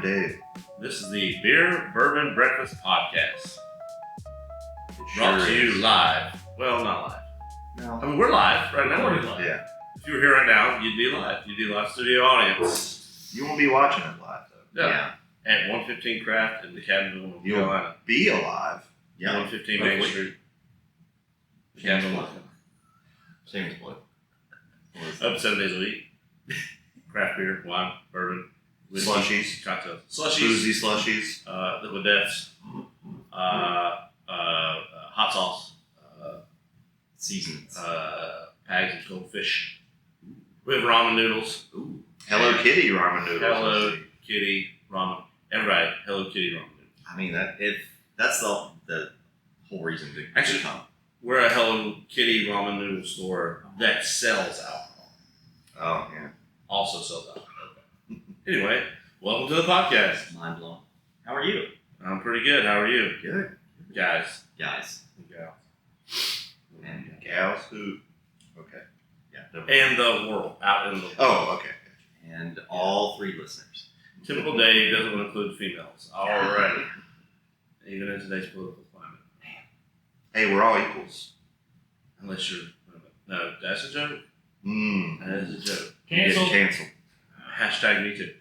Dave. This is the Beer-Bourbon-Breakfast podcast. Brought to you live. Well, not live. No. I mean, we're live right now. We're live. Yeah. If you were here right now, you'd be live. You'd be live studio audience. You won't be watching it live, though. Yeah. At 115 Craft in McAdenville, North Carolina. Be alive. Yeah. 115 Main Street. McAdenville. Same as what? Up 7 days a week. Craft beer, wine, bourbon, whiskey, Slushies. cocktails, slushies, Boozy slushies. liquid deaths, hot sauce, Seasons. bags of goldfish. We have ramen noodles. Ooh. Hello Kitty ramen noodles. Hello Kitty ramen. Everybody, Hello Kitty ramen noodles. I mean, that's the whole reason to Actually, come. we're a Hello Kitty ramen noodle store that sells alcohol. Oh, yeah. Also sells alcohol. Okay. Anyway, welcome to the podcast. Mind blown. How are you? I'm pretty good. How are you? Good. Guys. Guys. And gals. And Gals who? Okay. yeah. And the world. Out in the world. Oh, okay. And all three listeners. Typical Dave doesn't want to include females. Alrighty. Even in today's political climate. Hey, we're all equals. Unless you're... No, that's a joke. That is a joke. Get canceled. Hashtag me too.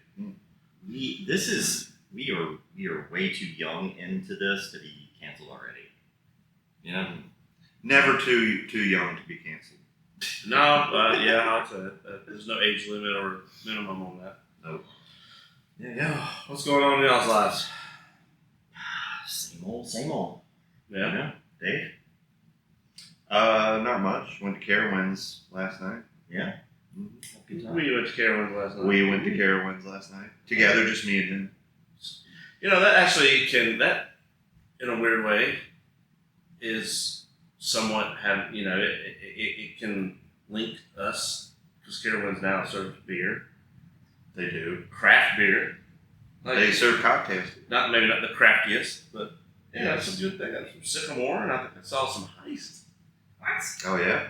We are way too young into this to be canceled already. You know? Never too young to be canceled. No, yeah, I'll say it. There's no age limit or minimum on that. Nope. Yeah. What's going on in y'all's lives? Same old. Yeah. You know? Dave? Not much. Went to Carowinds last night. Yeah. Mm-hmm. Good time. We went to Carowinds last night. We went to Carowinds last night. Together, just me and him. You know, that actually that in a weird way is somewhat it can link us because Carowinds now serves beer. They do craft beer. They serve cocktails. Maybe not the craftiest, but Yeah. yeah, some good. They got some Sycamore, and I think I saw some Heist. What? Oh, yeah?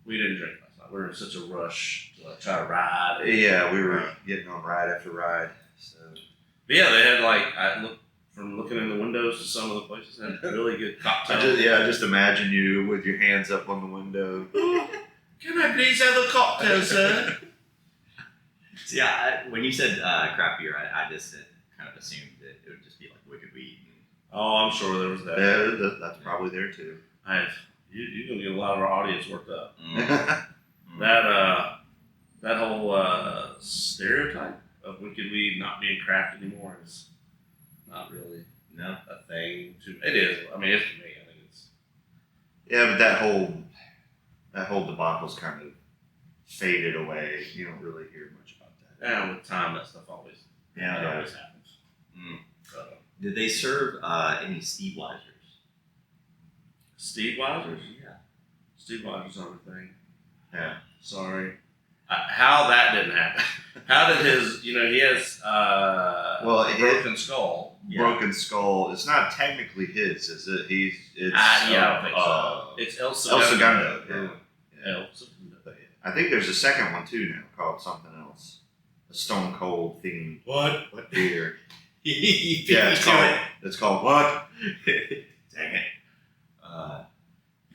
We didn't drink last night. We were in such a rush to try to ride. Yeah, we were getting on ride after ride. So. But yeah, they had from looking in the windows to some of the places had really good cocktails. I just imagine you with your hands up on the window. Can I please have a cocktail, sir? See, when you said craft beer, I just kind of assumed that it would just be like Wicked Weed. Oh, I'm sure there was that. Yeah, that's probably there too. You're gonna get a lot of our audience worked up. Mm. That whole stereotype of Wicked Weed not being craft anymore is not really a thing. It is. I mean, it's to me. I think it's. Yeah, but that whole debacle's kind of faded away. You don't really hear much about that. Yeah, with time, that stuff always happens. Mm. Did they serve any Steve Weisers? Steve Weisers? Yeah. Steve Weisers on the thing. Yeah. Sorry. How that didn't happen. How did he has broken skull. Yeah. Broken skull. It's not technically his, is it? I don't think so. It's El Segundo. Yeah. El Segundo. I think there's a second one too now called something else. A Stone Cold themed. What beer? Yeah, it's called what? Dang it.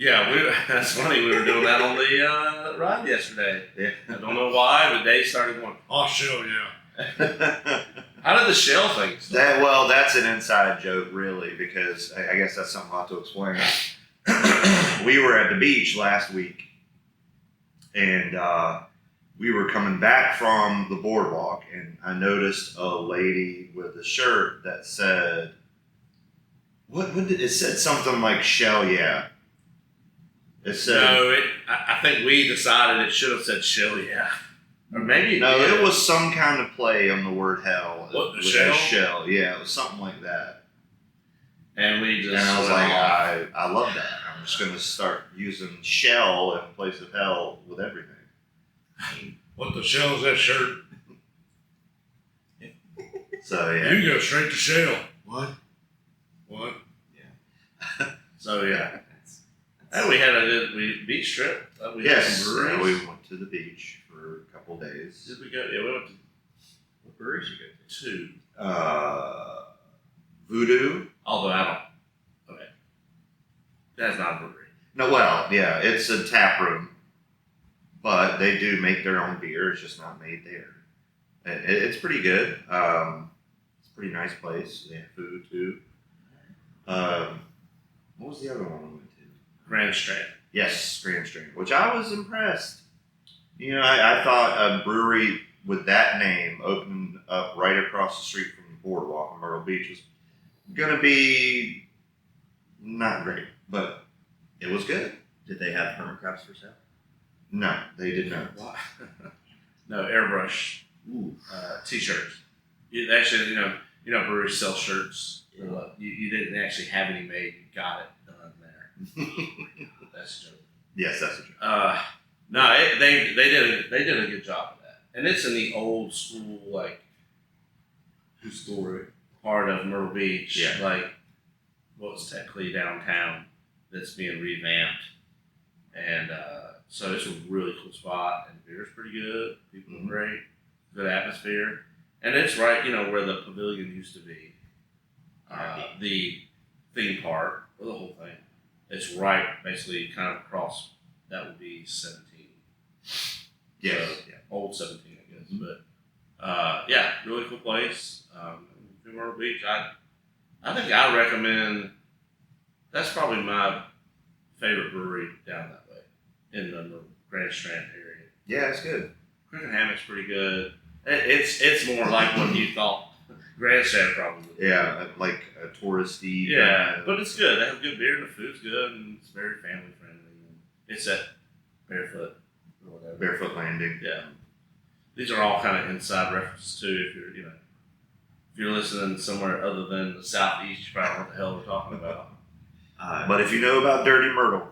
Yeah, that's funny. We were doing that on the ride yesterday. Yeah. I don't know why, but Dave started going, "Oh, shell, yeah." How did the shell thing start? That's an inside joke, really, because I guess that's something I'll have to explain. We were at the beach last week, and we were coming back from the boardwalk, and I noticed a lady with a shirt that said, "What did it said something like shell yeah." It said, I think we decided it should have said shell yeah. Or maybe it was some kind of play on the word hell. What, the with shell? Shell, yeah, it was something like that. And we just I was like, I love that. I'm just going to start using shell in place of hell with everything. What the shell is that shirt? So, yeah. You go straight to shell. What? Yeah. So, yeah. And we had a good beach trip. We Yes, had some breweries. we went to the beach for a couple days. Did we go? Yeah, we went to What breweries you go to? 2. Voodoo. Although I don't. Okay. That's not a brewery. No, well, yeah, it's a tap room, but they do make their own beer. It's just not made there. It's pretty good. It's a pretty nice place. They have food too. What was the other one we went to? Grand Strand. Yes, Grand Strand, which I was impressed. You know, I thought a brewery with that name opening up right across the street from the boardwalk in Myrtle Beach was going to be not great, but it was good. Did they have hermit crabs for sale? No, they did not. No, airbrush t-shirts. Actually, you know, breweries sell shirts. Yeah. You didn't actually have any made. You got it done there. That's a joke. Yes, that's a joke. No, they did a good job of that, and it's in the old school like historic part of Myrtle Beach, Yeah. like what's technically downtown that's being revamped, and so it's a really cool spot, and the beer's pretty good. People are great, good atmosphere, and it's right, where the pavilion used to be, the theme park or the whole thing. It's right, basically, kind of across. That would be 17. Yes. So, old 17, I guess. But yeah, really cool place. In Myrtle Beach, I think I recommend. That's probably my favorite brewery down that way in the Grand Strand area. Yeah, it's good. Cricket Hammock's pretty good. It's more like what you thought Grand Strand probably would be. Yeah, like a touristy. Yeah, but it's good. They have good beer and the food's good and it's very family friendly. It's at Barefoot or whatever. Barefoot Landing. Yeah. These are all kind of inside references too. If you're listening somewhere other than the southeast, you probably know what the hell we're talking about. But if you know about Dirty Myrtle,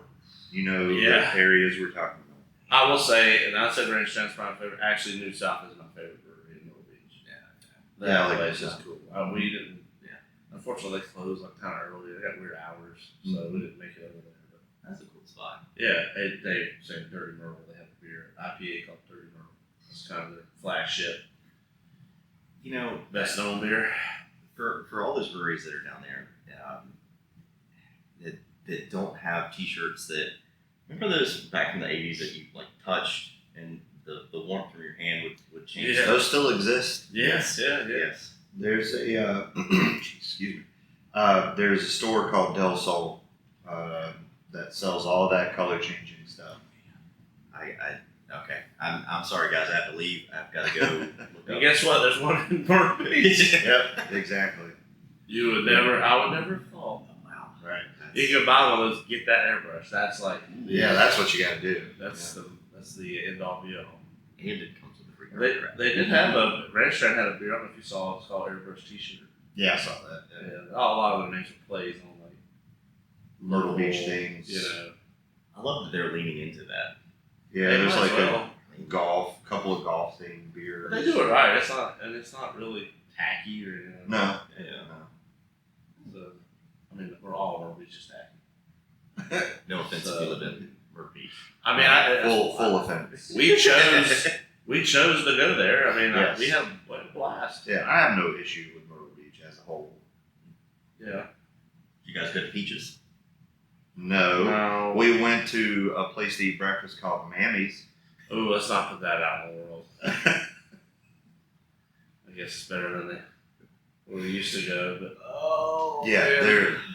you know the areas we're talking about. I will say, and I said Grand Strand's my favorite. Actually, New South is my favorite brewery in Myrtle Beach. Yeah, I like place New is South. cool. We didn't. Yeah. Unfortunately, they closed like kind of early. They got weird hours, so we didn't make it over there. But That's a cool spot. yeah, they say Dirty Myrtle. They have a beer, IPA called Dirty Myrtle. It's kind of their flagship. Best known beer. For all those breweries that are down there, that don't have T-shirts that. Remember those back in the '80s that you like touched and the warmth from your hand would change. Yeah. Those still exist. Yes. Yes. There's a excuse me. There's a store called Del Sol that sells all that color changing stuff. Okay. I'm sorry, guys. I have to leave. I've got to go. Look And up. guess what? There's one in Myrtle Beach. Yep, exactly. I would never have thought. Wow. Right. You can buy one of those, get that airbrush. That's like, Yeah, that's what you got to do. that's the end all be all. And it comes with a free crab. They did have Grand Strand had a beer. I don't know if you saw it. It's called Airbrush T-shirt. Yeah, I saw that. Yeah, a lot of their names are plays on like Myrtle Beach things. I love that they're leaning into that. Yeah, They there's might like as well. a couple of golf themed beers. But they do it right. It's not really tacky or anything. No. Yeah. So, we're all Myrtle Beach is tacky. No offense if you live in Myrtle Beach. Full offense. We chose to go there. Yes. We had a blast. Yeah, I have no issue with Myrtle Beach as a whole. Yeah. You guys go to Peaches? No. We went to a place to eat breakfast called Mammy's. Oh, let's not put that out in the world. I guess it's better than where we used to go, but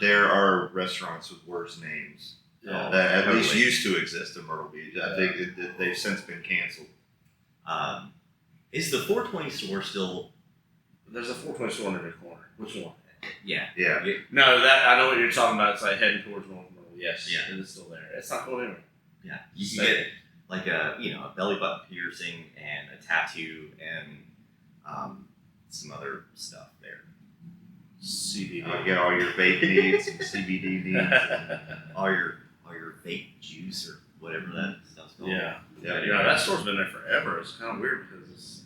there are restaurants with worse names that at least used to exist in Myrtle Beach. I think they've since been canceled. Is the 420 store still? There's a 420 store in every corner. Which one? Yeah. No, that I know what you're talking about. It's like heading towards North Myrtle. Yes, Yeah. it is still there. It's not going anywhere. Yeah. You can get like a belly button piercing and a tattoo and some other stuff there. CBD. Get all your vape needs and CBD needs. And all your vape juice or whatever that stuff's called. Yeah. That store's been there forever. It's kind of weird because it's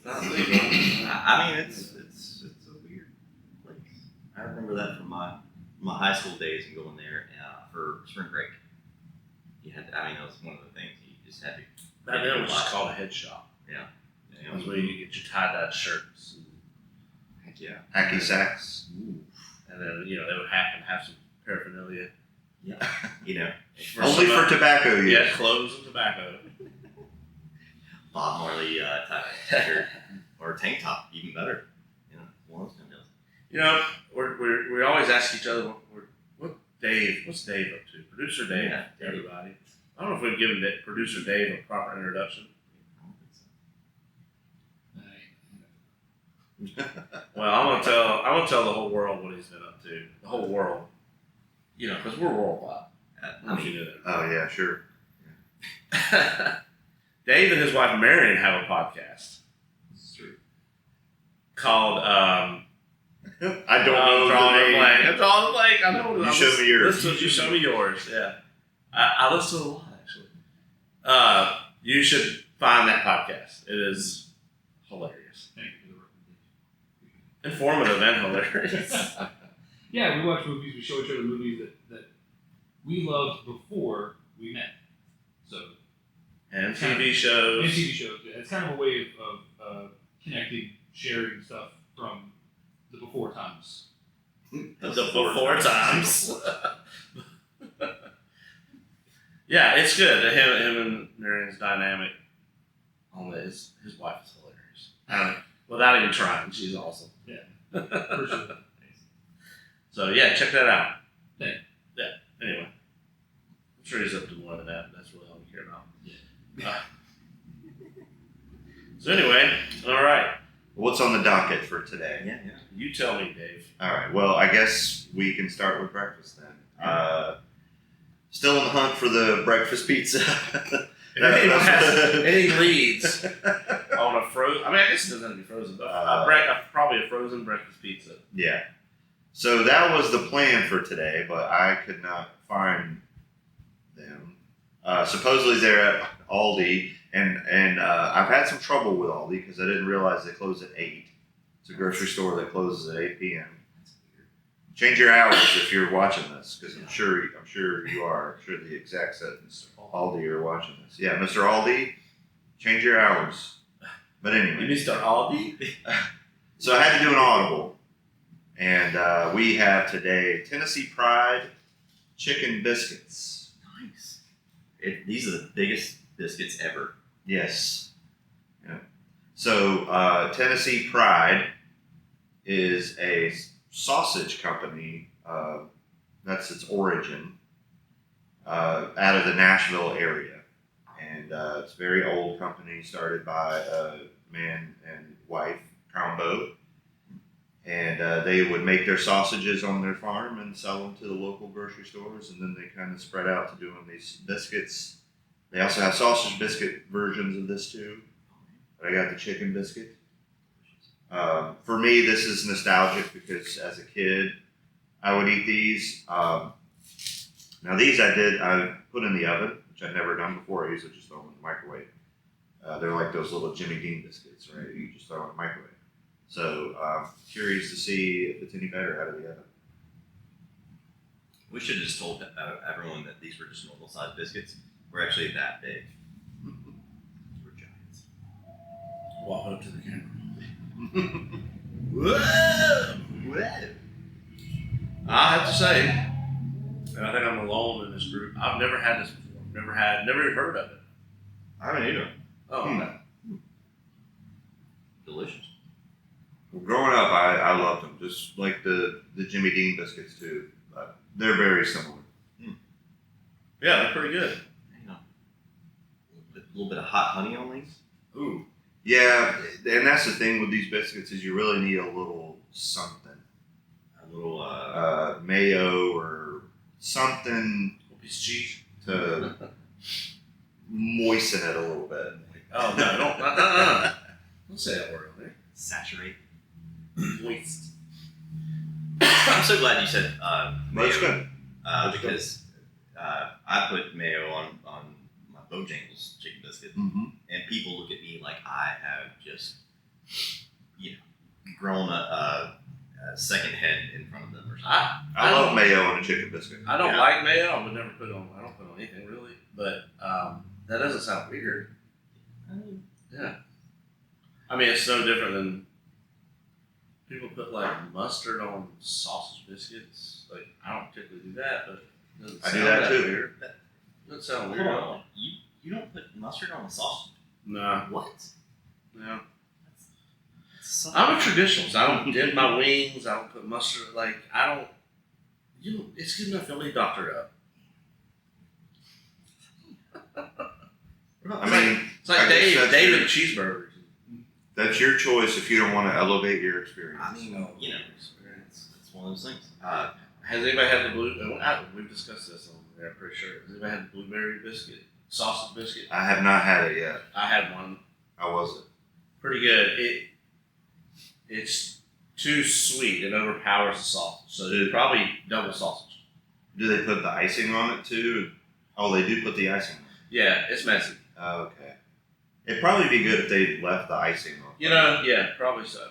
not legal. It's a weird place. I remember that from my high school days and going there for spring break. You had that was one of the things you just had to. Back then it was just called a head shop. Yeah. That's where you get your tie-dye shirts. Heck yeah. Hacky sacks. Ooh. And then, they would happen to have some paraphernalia. Yeah. Only for tobacco use. Yeah, clothes and tobacco. Bob Marley type shirt or tank top, even better. One of those kind of deals. We always ask each other, what's Dave up to? Producer Dave, Yeah. everybody. I don't know if we've given Producer Dave a proper introduction. I don't think so. Well, I want to tell the whole world what he's been up to. The whole world, because we're worldwide. I mean, You know Oh yeah, sure. that. Dave and his wife Marion have a podcast this is true. called. I don't know. I'm drawing the a name. blank. I'm drawing a blank. I know. You show me yours. You show me yours. Yeah, I listen to a lot actually. You should find that podcast. It is hilarious, Thank you for the informative, and hilarious. Yeah, we watch movies. We show each other movies that we loved before we met. So, And TV shows. and TV shows. Yeah, it's kind of a way of connecting, sharing stuff from the before times. The before times. Yeah, it's good. Him and Marion's dynamic on his wife is hilarious. Without even trying, she's awesome. For sure. So yeah, check that out. Yeah. Yeah. Anyway, I'm sure he's up to more than that. That's really all we care about. Yeah. So anyway, all right. What's on the docket for today? Yeah. You tell me, Dave. All right. Well, I guess we can start with breakfast then. Still on the hunt for the breakfast pizza. If anyone has any leads on a frozen, I guess it doesn't have to be frozen, but probably a frozen breakfast pizza. Yeah. So that was the plan for today, but I could not find them. Supposedly they're at Aldi, and I've had some trouble with Aldi because I didn't realize they close at 8. It's a grocery store that closes at 8 p.m. Change your hours if you're watching this, because I'm sure you are. I'm sure the execs at Aldi are watching this. Yeah, Mr. Aldi, change your hours. But anyway. You Mr. Aldi? So I had to do an audible. And we have today Tennessee Pride chicken biscuits. Nice. These are the biggest biscuits ever. Yes. Yeah. So Tennessee Pride is a sausage company. That's its origin. Out of the Nashville area. And it's a very old company started by a man and wife, combo. And they would make their sausages on their farm and sell them to the local grocery stores. And then they kind of spread out to doing these biscuits. They also have sausage biscuit versions of this too. But I got the chicken biscuit. For me, this is nostalgic because as a kid, I would eat these. Now these I put in the oven, which I'd never done before. I usually just throw them in the microwave. They're like those little Jimmy Dean biscuits, right? You just throw them in the microwave. So curious to see if it's any better out of the oven. We should have just told everyone that these were just normal sized biscuits. We're actually that big. We're giants. Walk up to the camera. Whoa! I have to say, and I think I'm alone in this group, I've never had this before. Never even heard of it. I haven't either. Oh, okay. Delicious. Well, growing up, I loved them, just like the Jimmy Dean biscuits too. But they're very similar. Yeah, they're pretty good. Hang on. A little bit of hot honey on these. Ooh. Yeah, and that's the thing with these biscuits is you really need a little something, A little mayo or something A piece of cheese. to moisten it a little bit. Oh, no, don't. Don't say that word on there. saturate. Moist. I'm so glad you said But it's mayo. good. Because I put mayo on my Bojangles chicken biscuit, Mm-hmm. and people look at me like I have just, grown a second head in front of them or something. I love mayo on a chicken biscuit. I don't Yeah. like mayo. I would never put on. I don't put on anything really. But that doesn't sound weird. Yeah. I mean, it's no different than people put like mustard on sausage biscuits. Like, I don't particularly do that, but it doesn't I do sound that too. weird. Doesn't sound Hold weird at on. all. You don't put mustard on a sausage? Nah, What? no. So- I'm a traditionalist. I don't dip my wings. I don't put mustard. Like, I don't. It's good enough. Don't need doctor up. I mean, It's like I guess that's David your- cheeseburgers. that's your choice if you don't want to elevate your experience. I mean, you know, it's one of those things. Has anybody had the blue? We've discussed this on there. I'm pretty sure. Has anybody had the blueberry biscuit, sausage biscuit? I have not had it yet. I had one. How was it? Pretty good. It's too sweet. It overpowers the sausage. So it's probably double sausage. Do they put the icing on it too? Oh, they do put the icing on it. Yeah, it's messy. Okay. It'd probably be good if they left the icing on. You know, yeah, probably so.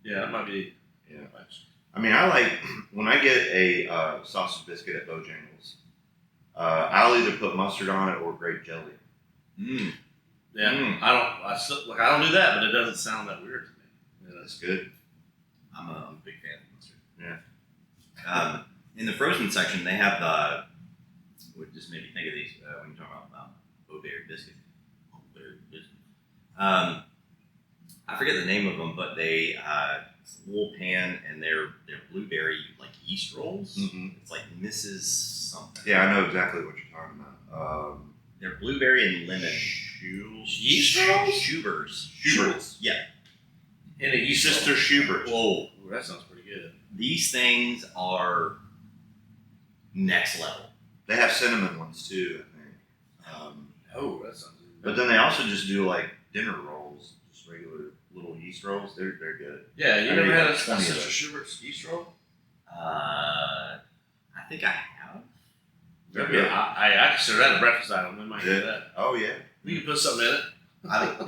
Yeah, that might be. Yeah. I mean, I like when I get a sausage biscuit at Bojangles. I'll either put mustard on it or grape jelly. Mm. Yeah, Mm. I don't do that, but it doesn't sound that weird to me. You know? That's good. I'm a big fan of mustard. Yeah. In the frozen section, they have what just made me think of these when you're talking about blueberry biscuits. Blueberry biscuits. I forget the name of them, but they it's a little pan and they're blueberry like yeast rolls. Mm-hmm. It's like Mrs. something. Yeah, I know exactly what you're talking about. They're blueberry and lemon. Yeast rolls? Schuberts. Yeah. And a yeast Sister Schubert. Whoa. Ooh, that sounds pretty good. These things are next level. They have cinnamon ones too, I think. Oh, that sounds good. But then they also just do like dinner rolls, just regular little yeast rolls. They're good. Yeah, you I never mean, had a like 20 of Sister those. Schubert's yeast roll? I think I have. They're Yeah, good. I consider that a breakfast item. We might Yeah. do that. Oh yeah. We can put something in it.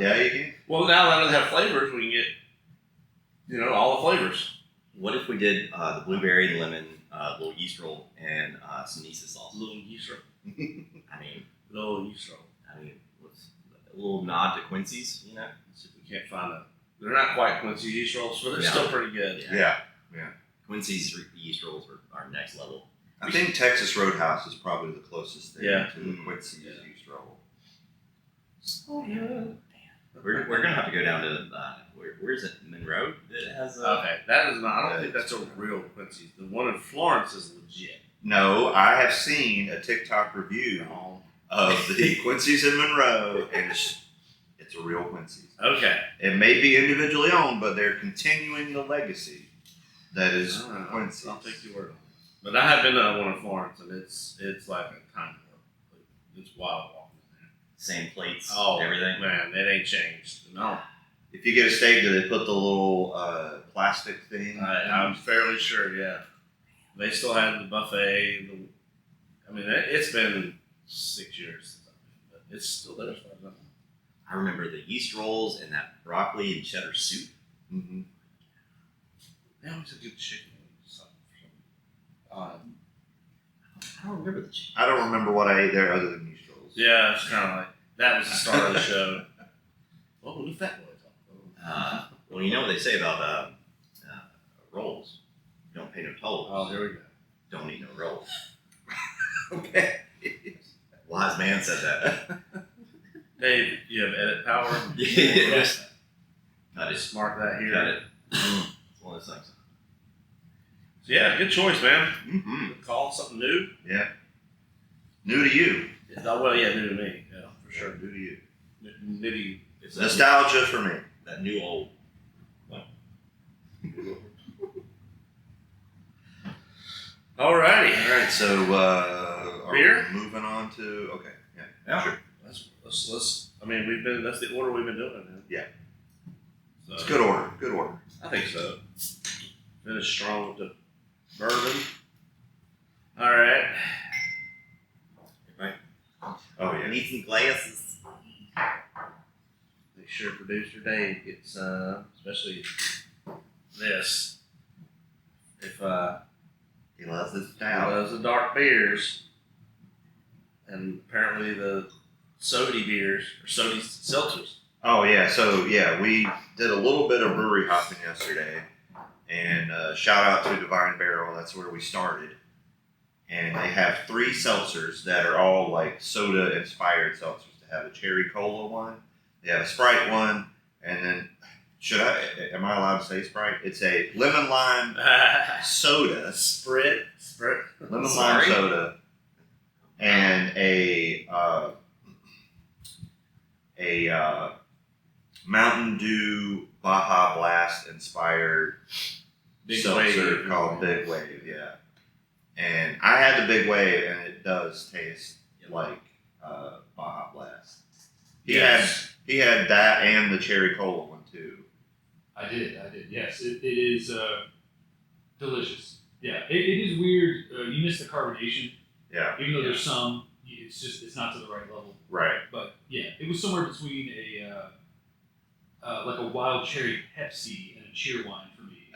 Yeah, you can. Well, now that they have flavors, we can get, all the flavors. What if we did the blueberry and lemon little yeast roll and some Nisa sauce? Little yeast roll. I mean, Little yeast roll. what's a little nod to Quincy's, you know? Let's see if we can't find a. They're not quite Quincy yeast rolls, but they're Yeah. still pretty good. Yeah. Yeah. Quincy's yeast rolls are next level. I think Texas Roadhouse is probably the closest thing Yeah. to the Quincy's Yeah. yeast roll. Oh, yeah. We're gonna have to go down to where's it, Monroe? That has Okay, that is not. I don't think that's a real Quincy's. The one in Florence is legit. No, I have seen a TikTok review of the Quincy's in Monroe, and it's a real Quincy's. Okay. It may be individually owned, but they're continuing the legacy that is All right, Quincy's. I'll take your word on it. But I have been to one in Florence, and it's like a time warp. It's wild walking in there. same plates, Oh, everything. man, it ain't changed. No, If you get a steak, do they put the little plastic thing? I'm fairly sure. Yeah, they still have the buffet. It's been 6 years since I've been, but it's still there. As far as I know. I remember the yeast rolls and that broccoli and cheddar soup. Mm-hmm. They always have good chicken. I don't remember the chicken. I don't remember what I ate there other than yeast rolls. Yeah, it's kind of like that was the star of the show. What would Fat Boy talk? Well, you know what they say about rolls. Don't pay no toll. Oh, here we go. Don't eat no rolls. Okay. Wise man said that. Dave, you have edit power. Yeah. I just Just mark that here. got it. It's one of those things. So yeah, good choice, man. Mm-hmm. Good call, something new. Yeah. New to you. Oh, well, yeah, new to me. Yeah, for sure. New to you. Nitty. It's that, Nostalgia for me. that new old. Alrighty. All right, so are Beer? we moving on to yeah. Yeah. Sure. Let's. I mean, that's the order we've been doing it in. Yeah. So, It's good order. Good order. I think so. Finish strong with the bourbon. All right. Right. Oh I yeah. need some glasses. Make sure producer Dave gets, especially this. If He loves this he style. loves the dark beers, and apparently the sody beers or sody seltzers. Oh yeah, so yeah, we did a little bit of brewery hopping yesterday, and shout out to Divine Barrel. That's where we started, and they have 3 seltzers that are all like soda inspired seltzers. They have a cherry cola one, they have a Sprite one, and then am I allowed to say Sprite? It's a lemon lime soda, Sprite. lemon Sorry. lime soda, and a Mountain Dew Baja Blast inspired Big seltzer Wave. called Big Wave, yeah. And I had the Big Wave, and it does taste like Baja Blast. He had that and the cherry cola one too. I did. Yes, it is delicious. Yeah, it is weird. You miss the carbonation. Yeah, Even though there's some, it's not to the right level. right. But yeah, it was somewhere between like a wild cherry Pepsi and a cheer wine for me.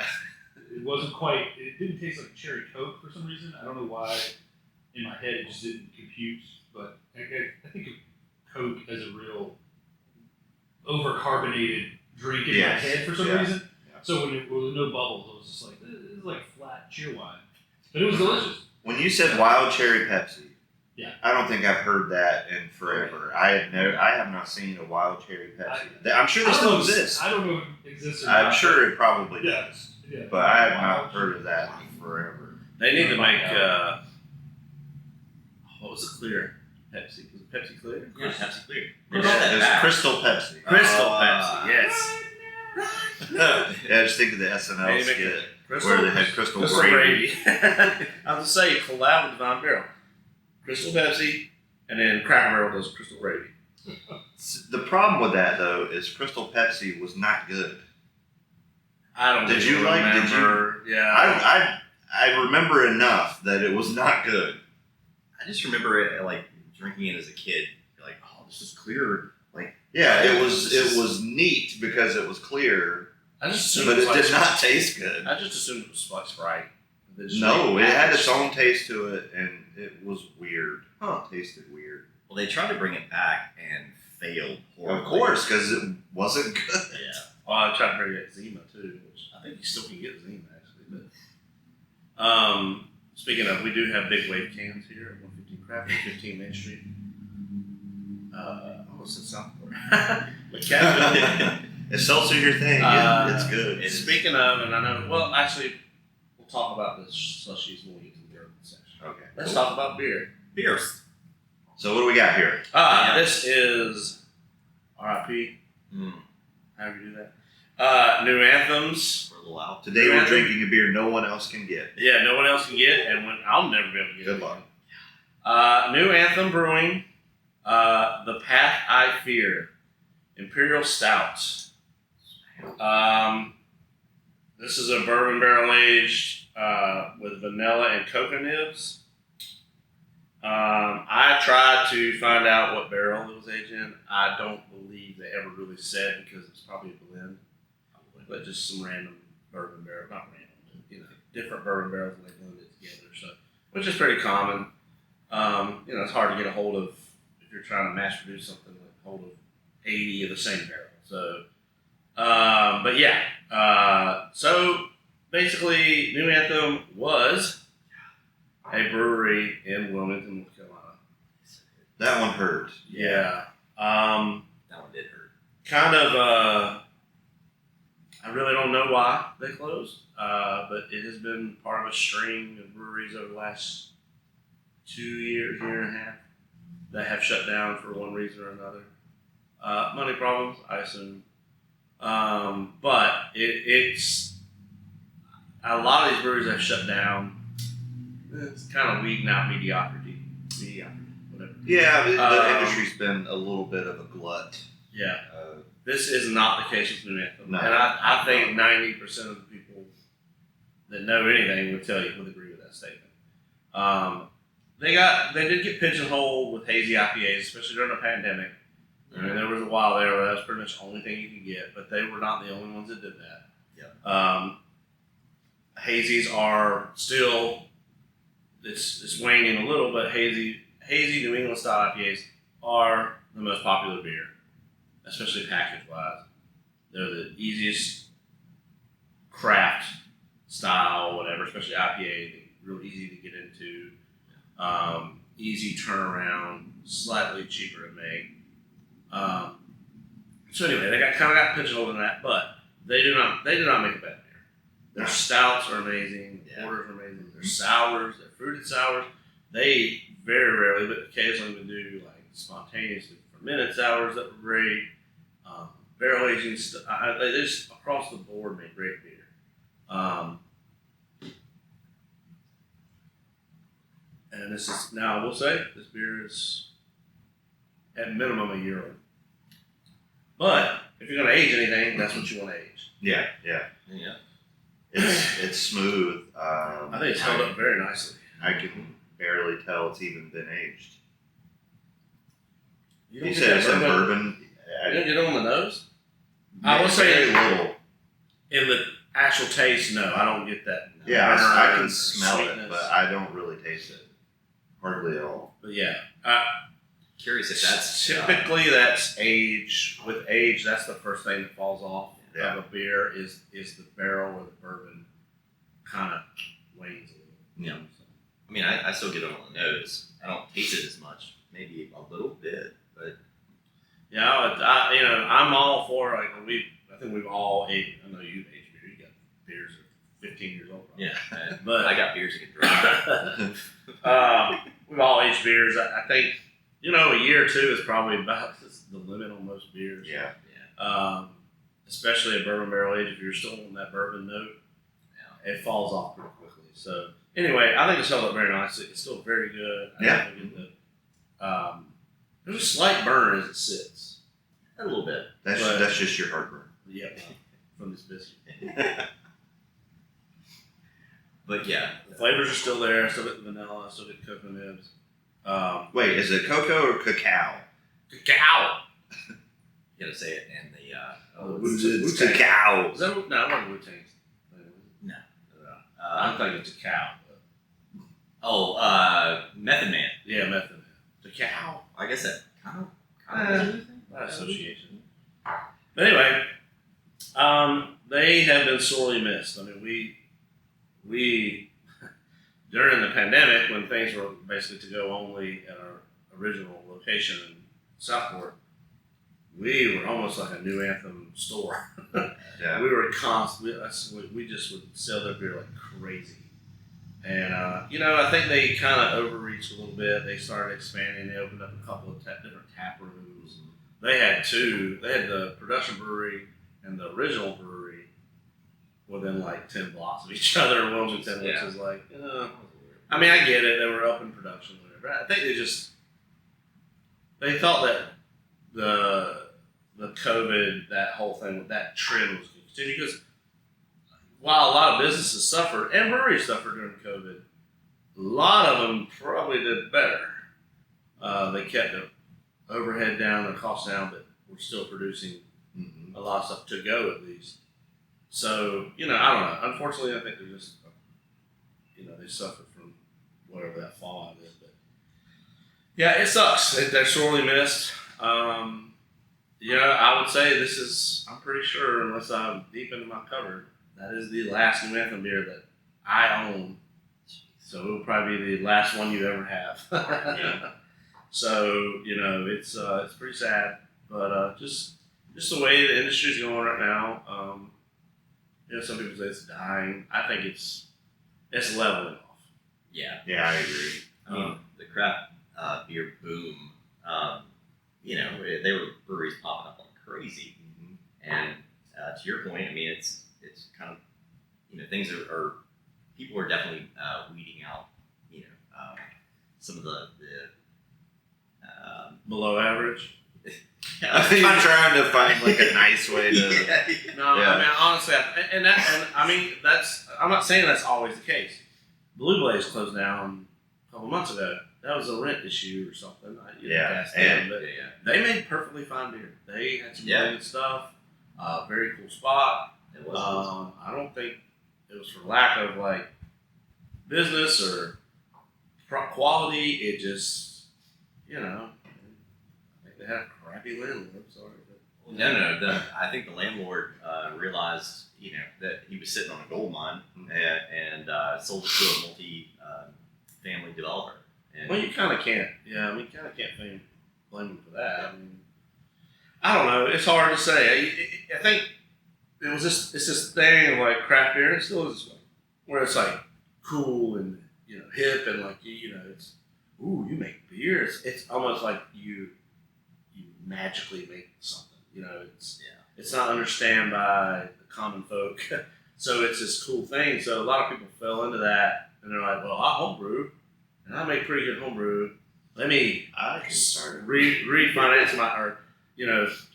It wasn't quite. It didn't taste like cherry Coke for some reason. I don't know why. In my head, it just didn't compute. But I think of Coke as a real over-carbonated drink in my head for some reason. Yeah. So when there was no bubbles, I was just like, this is like flat cheer wine. But it was delicious. When you said wild cherry Pepsi, Yeah. I don't think I've heard that in forever. I have not seen a wild cherry Pepsi. I'm sure they still exist. I don't know if it exists or not. I'm sure it probably Yeah. does. Yeah. But I have not heard of that in forever. They need to make what was it, clear Pepsi? Was it Pepsi Clear? Yeah, Pepsi Clear. It's Crystal Pepsi. Crystal Pepsi, yes. Yeah, just think of the SNL Maybe make skit Crystal, where they had Crystal Crystal Gravy. Gravy. I was going to say, collab with Divine Barrel. Crystal Pepsi, and then Cracker Barrel does Crystal Gravy. The problem with that though is Crystal Pepsi was not good. I don't Did really you like- did remember. Yeah. I remember enough that it was not good. I just remember it like drinking it as a kid. You're like, oh, this is clear. Like, Yeah, it was neat because it was clear, I just assumed but it it was did like, not taste good. I just assumed it was like Sprite. No, it had its own taste to it, and it was weird. Huh. It tasted weird. well, they tried to bring it back and failed horribly. Of course, because it wasn't good. Yeah. Well, I tried to bring it Zima too, which I think you still can get Zima actually. But speaking of, we do have Big Wave cans here at 115 Craft and 15 Main Street. I almost said Southport. McAdenville. If seltzer's your thing, it's good. It is. Speaking of, and I know, well, actually, we'll talk about the slushies when we get to the bourbon section. Okay. Let's talk about beer. Beers. So what do we got here? This is R.I.P. Mm. However you do that. New anthems. We're a little out. Today we're drinking a beer no one else can get. Yeah, no one else can get, and I'll never be able to get Good it. luck. New Anthem Brewing, The Path I Fear, Imperial Stout. This is a bourbon barrel aged with vanilla and cocoa nibs. I tried to find out what barrel it was aged in. I don't believe they ever really said because it's probably a blend, but just some random bourbon barrel, not random, different bourbon barrels and they blend it together. So, which is pretty common. It's hard to get a hold of if you're trying to mass produce something, like hold of 80 of the same barrel. So, but yeah. So basically, New Anthem was a brewery in Wilmington, North Carolina. That one hurt. Yeah. That one did hurt. Kind of, I really don't know why they closed, but it has been part of a string of breweries over the last 2 years, year and a half, that have shut down for one reason or another. Money problems, I assume. But it's a lot of these breweries have shut down. It's kind of weeding out mediocrity, whatever. Yeah, the industry's been a little bit of a glut. Yeah. This is not the case with New Anthem. No. And I think 90% of the people that know anything would agree with that statement. They did get pigeonholed with hazy IPAs, especially during the pandemic. I mean, there was a while there where that was pretty much the only thing you could get, but they were not the only ones that did that. Yeah. Hazies are still, it's waning a little, but hazy New England style IPAs are the most popular beer. especially package wise. They're the easiest craft style, whatever, especially IPA. They're real easy to get into. Easy turnaround, slightly cheaper to make. So anyway, they got pigeonholed in that, but they do not make a bad beer. Their stouts are amazing. The porters are amazing. Their sours, their fruited sours. They very rarely, but occasionally would do like spontaneously fermented sours that were great. Barrel aging stuff. They just across the board make great beer. And this is now I will say this beer is at minimum a year old. But if you're going to age anything, that's what you want to age. Yeah. It's smooth. I think it's held up very nicely. I can barely tell it's even been aged. You You said it's a bourbon. You don't get it on the nose? I I will say very little. in the actual taste, no, I don't get that. Yeah, I burn, can smell it, sweetness. but I don't really taste it. Hardly at all. But yeah, Curious if that's typically that's age. With age, that's the first thing that falls off Yeah. of a beer is the barrel or the bourbon kind of wanes a little. Yeah. I mean, I still get it on the nose. I don't taste it as much, maybe a little bit, but Yeah, I'm all for like I think we've all aged. I know you've aged beer. You got beers that are 15 years old. Probably. yeah. But I got beers that can dry. we've all aged beers. I think a year or two is probably about the limit on most beers. Yeah. Especially a bourbon barrel age. If you're still on that bourbon note, it falls off pretty quickly. So anyway, I think it's held up very nicely. It's still very good. Yeah. There's a slight burn as it sits. A little bit. That's just your heartburn. Yeah, from this biscuit. But yeah. The flavors are still there. I still get the vanilla. I still get cocoa nibs. Wait, is it cocoa or cacao? Cacao. You gotta say it in the It's cacao. Is that no? I'm not Wu-Tang. No. I'm thinking cacao. Method Man. Yeah, method. Cacao. I guess that kind of Not association. But anyway, they have been sorely missed. I mean, we during the pandemic when things were basically to go only at our original location in Southport, we were almost like a new Anthem store. Yeah. We were we just would sell their beer like crazy. And, I think they kind of overreached a little bit. They started expanding. They opened up a couple of different tap rooms. They had two. They had the production brewery and the original brewery within like 10 blocks of each other in Wilmington, which is like, I mean, I get it. They were up in production, whatever. I think they thought that the COVID, that whole thing, that trend was going to continue because while a lot of businesses suffered and breweries suffered during COVID, a lot of them probably did better. They kept the overhead down, the cost down, but were still producing a lot of stuff to go at least. So, I don't know. Unfortunately, I think they're just, they suffered from whatever that fallout is. But yeah, it sucks. They're sorely missed. I would say this is, I'm pretty sure, unless I'm deep into my cupboard, that is the last New Anthem beer that I own. So it will probably be the last one you ever have. Yeah. So, it's pretty sad. But just the way the industry is going right now, some people say it's dying. I think it's leveling off. Yeah. Yeah, I agree. I mean, the craft beer boom, they were breweries popping up like crazy. And to your point, I mean, it's kind of, things are people are definitely weeding out, some of the Below average? I'm trying to find like a nice way to. No, Yeah. I mean, honestly, I'm not saying that's always the case. Blue Blaze closed down a couple months ago. That was a rent issue or something. They made perfectly fine beer. They had some really good stuff. Very cool spot. It was I don't think it was for lack of like business or quality. It just, I think they had a crappy landlord. Sorry, but No. I think the landlord realized, that he was sitting on a gold mine and sold it to a multi-family developer. And Well, you kind of can't. Yeah, I mean, you kind of can't blame him for that. I mean, I don't know. It's hard to say. I think it's this thing of like craft beer. And it still is this way, where it's like cool and hip and like it's you make beer. It's almost like you magically make something. It's not understood by the common folk. So it's this cool thing. So a lot of people fell into that, and they're like, "Well, I homebrew, and I make pretty good homebrew. I can start refinance or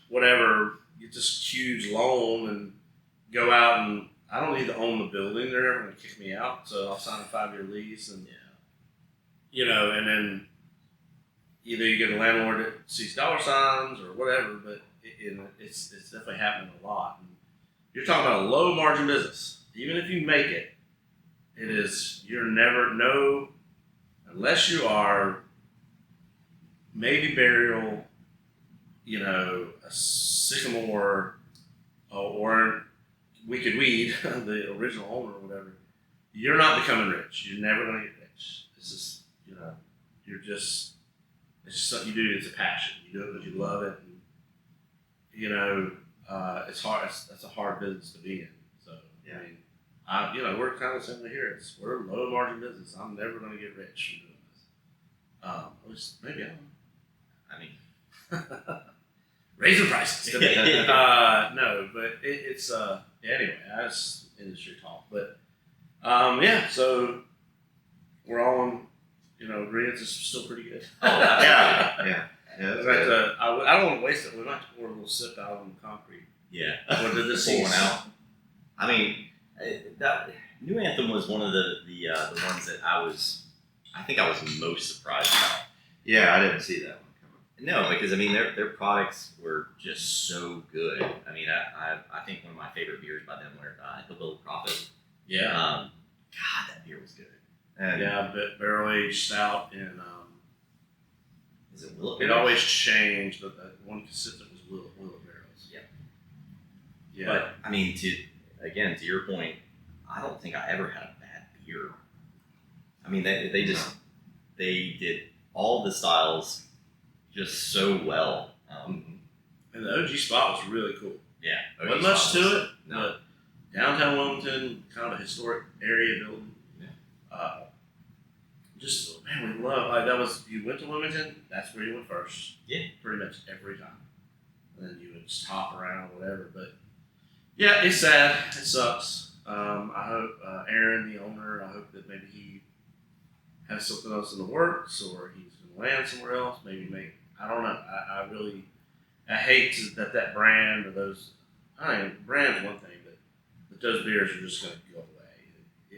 whatever. Get this huge loan and go out and I don't need to own the building. They're never going to kick me out, so I'll sign a 5-year lease and and then either you get a landlord that sees dollar signs or whatever, but it's definitely happening a lot. And you're talking about a low margin business. Even if you make it, you're never unless you are maybe burial, a sycamore or wicked weed, the original owner or whatever. You're not becoming rich. You're never going to get rich. It's just it's just something you do. It's a passion. You do it because you love it. And, it's hard. That's a hard business to be in. So Yeah. I mean, we're kind of similar here. We're a low margin business. I'm never going to get rich from doing this. Maybe I don't. Raising prices. No, but it's anyway. That's industry talk. But so we're all in. Agreement is still pretty good. Yeah. I don't want to waste it. We might have to pour a little sip out on the concrete. Yeah. What did this Pouring out. I mean, that New Anthem was one of the ones that I think I was most surprised about. Yeah, I didn't see that one coming. No, because I mean their products were just so good. I mean, I think one of my favorite beers by them were Hillbilly Prophet. Yeah. God, that beer was good. And barrel aged stout and is it Willow? it always changed, but the one consistent was Willow barrels. Yeah. Yeah. But I mean, to your point, I don't think I ever had a bad beer. I mean, they did all the styles just so well. And the OG spot was really cool. Yeah. Wasn't much to it, no. but downtown Wilmington, kind of a historic area building. We love, you went to Wilmington, that's where you went first. Yeah. Pretty much every time. And then you would just hop around, whatever. But yeah, it's sad. It sucks. I hope Aaron, the owner, I hope that maybe he has something else in the works or he's going to land somewhere else. I don't know. I hate that brand or those, brand's one thing, but those beers are just going to go away.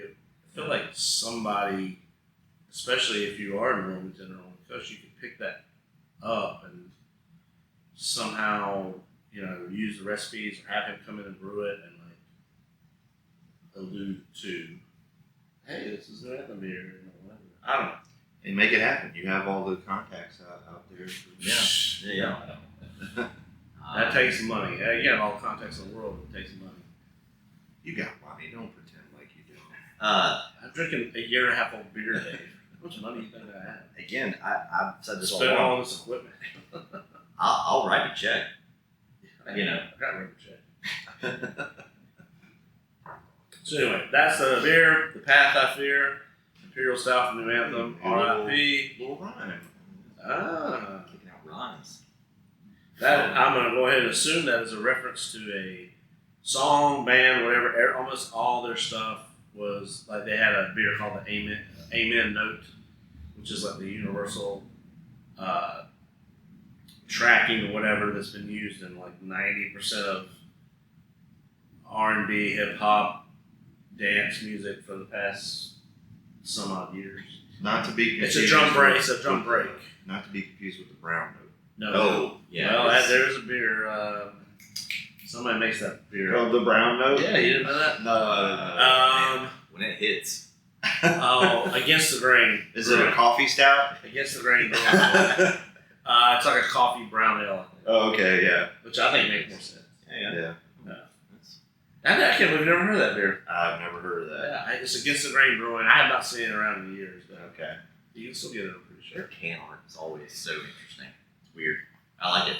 I feel like somebody, especially if you are in Wilmington or on the coast, you can pick that up and somehow, use the recipes or have him come in and brew it and allude to, hey, this is New Anthem beer, whatever. I don't know. And make it happen. You have all the contacts out there. Yeah. That takes money. You have all the contacts in the world, it takes money. You got money. Don't pretend like you don't. I'm drinking a year and a half old beer, Dave. How much money do you think I have? Again, I've said this all Spend along. all this equipment. I'll write a check. I got to write a check. So anyway, that's the beer, the Path I Fear, Imperial Stout from New Anthem, R.I.P. Little rhyme. Kicking out rhymes. That I'm going to go ahead and assume that is a reference to a song, band, whatever. Almost all their stuff was like they had a beer called the Amen Note, which is like the universal tracking or whatever that's been used in like 90% of R&B, hip hop, dance music for the past some odd years. Not to be It's confused. a drum break. It's a drum break. Not to be confused with the brown note. No. Oh, yeah. Well, there's a beer. Somebody makes that beer. Called the brown note? Yeah, you didn't know that? No. When it hits. Against the Grain. Is it a coffee stout? Against the Grain. It's like a coffee brown ale, I think. Oh, okay, yeah. Which I think makes more sense. Yeah. Yeah. I can't believe we've never heard of that beer. I've never heard of that. Yeah, it's Against the Grain Brewing. I have not seen it around in years, but Okay. you can still get it, I'm pretty Their sure. can art is always so interesting. It's weird. I like it.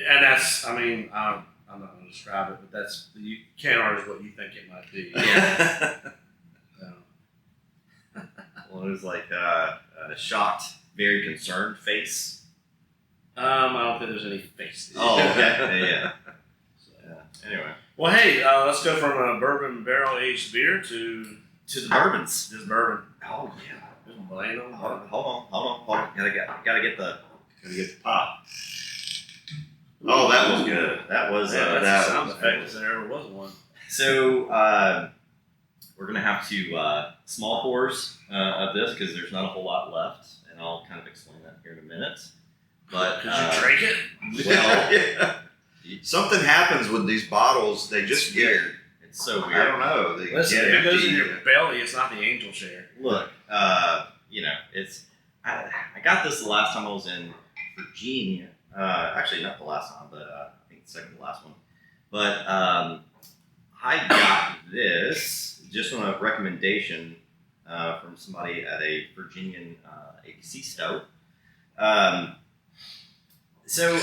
And that's, I mean, I'm not going to describe it, but that's, the can art is what you think it might be. Yeah. So, Well, it was like a shocked, very concerned face. I don't think there's any face. Oh, okay. Yeah. So, Yeah. Anyway, well, hey, let's go from a bourbon barrel aged beer to the bourbons. just bourbon. Oh yeah. Just plain old Hold bourbon. on. Gotta get the pop. Oh, that was good. That was That's that a sound was effect good. if there ever was one. So we're gonna have to small pours of this because there's not a whole lot left, and I'll kind of explain that here in a minute. But Could you drink it? well, Yeah. Something happens with these bottles. They just get. it's so I weird. don't know. They Listen, get if it goes in empty. your belly, it's not the angel share. Look, it's I got this the last time I was in Virginia. Actually, not the last time, but I think the second to last one. But I got this just on a recommendation from somebody at a Virginian ABC stout. So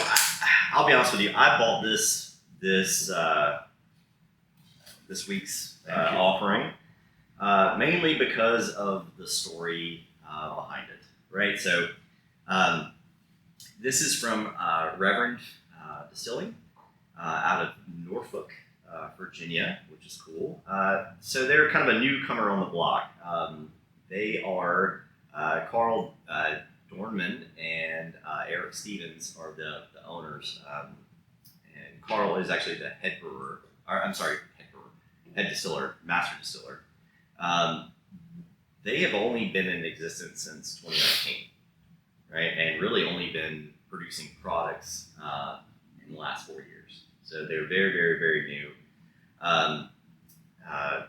I'll be honest with you. I bought this week's offering mainly because of the story behind it. Right. So this is from Reverend Distilling out of Norfolk, Virginia, which is cool. So they're kind of a newcomer on the block. They are Carl Dornman and Eric Stevens are the owners. And Carl is actually the head brewer. Head distiller, master distiller. They have only been in existence since 2019, right? And really only been producing products in the last 4 years. So they're very, very, very new.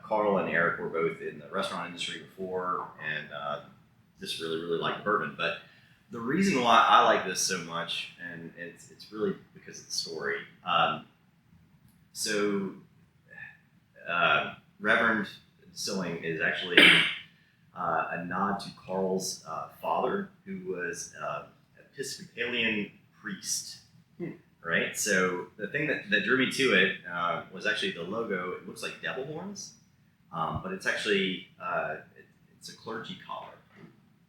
Carl and Eric were both in the restaurant industry before and just really, really like bourbon. But the reason why I like this so much, and it's really because of the story. Reverend Distilling is actually a nod to Carl's father, who was an Episcopalian priest. Right? So the thing that drew me to it was actually the logo. It looks like devil horns, but it's actually it's a clergy collar.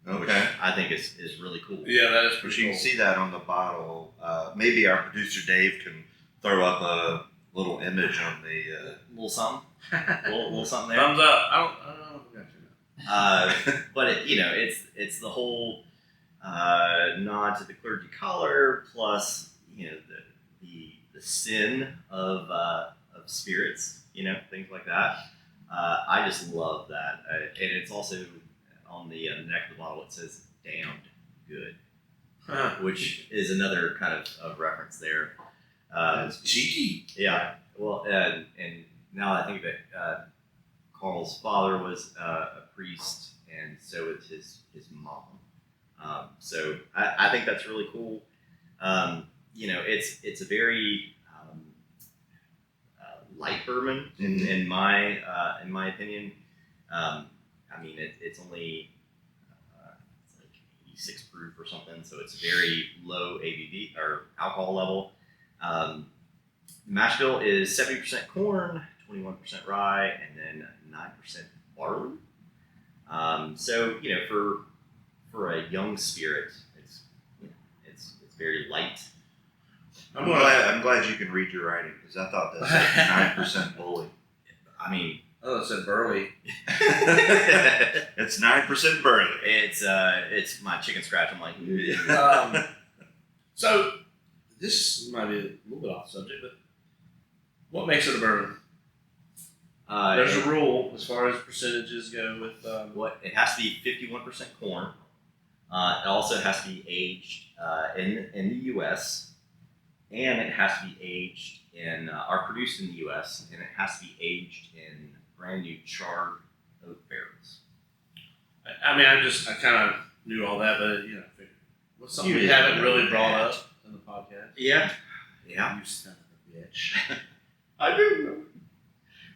Which Okay. I think is really cool. Yeah, that is But pretty you cool. can see that on the bottle. Maybe our producer Dave can throw up a little image on the. Little something, little something there. Thumbs up. I don't know if we got you now. But it's the whole nod to the clergy collar plus the sin of spirits, things like that. I just love that, and it's also on the neck of the bottle. It says "damned good," which is another kind of reference there. That's cheeky. Yeah. Well, and now I think that Carl's father was a priest, and so is his mom. So I think that's really cool. It's a very light bourbon in my opinion. I mean, it's only it's like 86 proof or something, so it's very low ABV or alcohol level. Mash bill is 70% corn, 21% rye, and then 9% barley. So for a young spirit, it's very light. I'm glad you can read your writing because I thought that said 9% bully. I mean, Oh, it said burley. It's 9% burley. it's my chicken scratch. I'm like, So this might be a little bit off subject, but what makes it a bourbon? There's a rule as far as percentages go with. What it has to be 51% corn. It also has to be aged in the U.S. and it has to be aged are produced in the U.S. and it has to be aged in brand new charred oak barrels. I mean, I kind of knew all that, but What's something we haven't really brought up in the podcast? Yeah. You son of a bitch. I do know.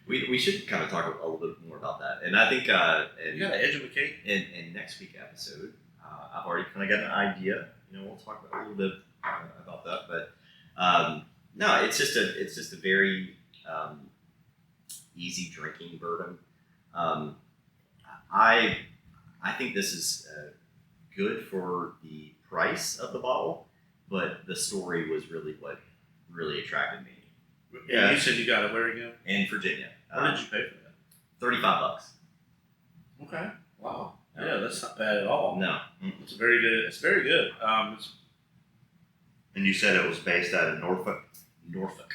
We should kind of talk a little bit more about that. And I think You got to educate. in next week's episode, I've already kind of got an idea. We'll talk about a little bit about that. But no, it's just a very easy drinking bourbon. I think this is good for the price of the bottle, but the story was really what really attracted me. Yeah, you said you got it where again? In Virginia. What did you pay for that? $35. Okay. Wow. Yeah, that's not bad at all. No. It's very good. It's very good. And you said it was based out of Norfolk. Norfolk.